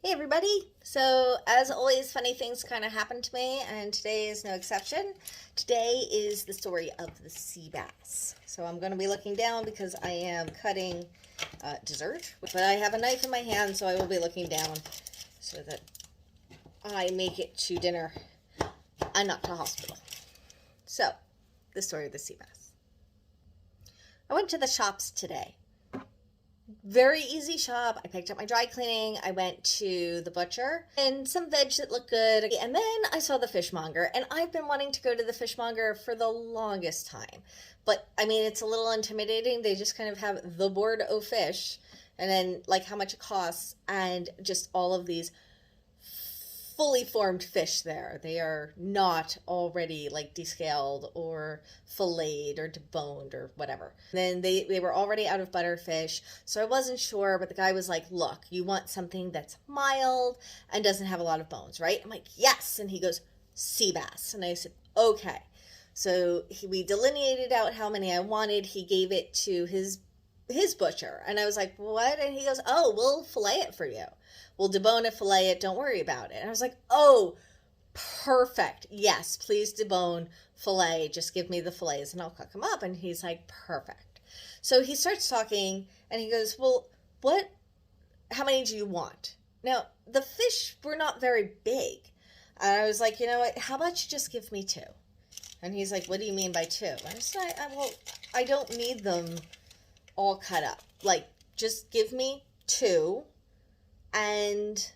Hey everybody! So, as always, funny things kind of happen to me, and today is no exception. Today is the story of the sea bass. So, I'm going to be looking down because I am cutting dessert, but I have a knife in my hand, so I will be looking down so that I make it to dinner and not to hospital. So, the story of the sea bass. I went to the shops today. Very easy shop. I picked up my dry cleaning. I went to the butcher and some veg that looked good. And then I saw the fishmonger, and I've been wanting to go to the fishmonger for the longest time. But I mean, it's a little intimidating. They just kind of have the board o' fish and then like how much it costs and just all of these fully formed fish there. They are not already like descaled or filleted or deboned or whatever. And then they were already out of butterfish, so I wasn't sure, but the guy was like, look, you want something that's mild and doesn't have a lot of bones, right? I'm like, yes. And he goes, sea bass. And I said, okay. So we delineated out how many I wanted. He gave it to his butcher, and I was like, what? And he goes, oh, we'll fillet it for you. We'll debone it, fillet it, don't worry about it. And I was like, oh, perfect. Yes, please debone, fillet. Just give me the fillets and I'll cook them up. And he's like, perfect. So he starts talking and he goes, well, how many do you want? Now, the fish were not very big. And I was like, you know what, how about you just give me two? And he's like, what do you mean by two? And I said, well, I don't need them all cut up. Like, just give me two and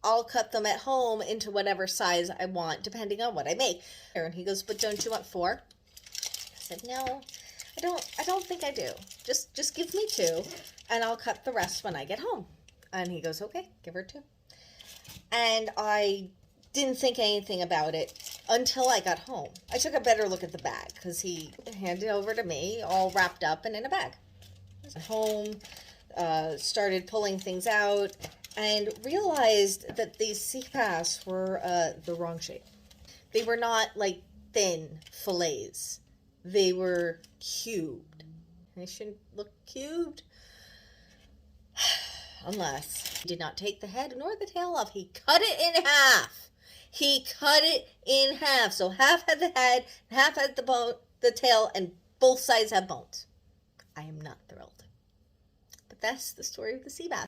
I'll cut them at home into whatever size I want, depending on what I make. And he goes, but don't you want four? I said, no, I don't think I do. Just give me two and I'll cut the rest when I get home. And he goes, okay, give her two. And I didn't think anything about it until I got home. I took a better look at the bag because he handed it over to me all wrapped up and in a bag. I was home, started pulling things out, and realized that these sea bass were the wrong shape. They were not like thin fillets. They were cubed. They shouldn't look cubed. Unless he did not take the head nor the tail off. He cut it in half. He cut it in half. So half had the head, half had the tail, and both sides have bones. I am not thrilled. But that's the story of the sea bass.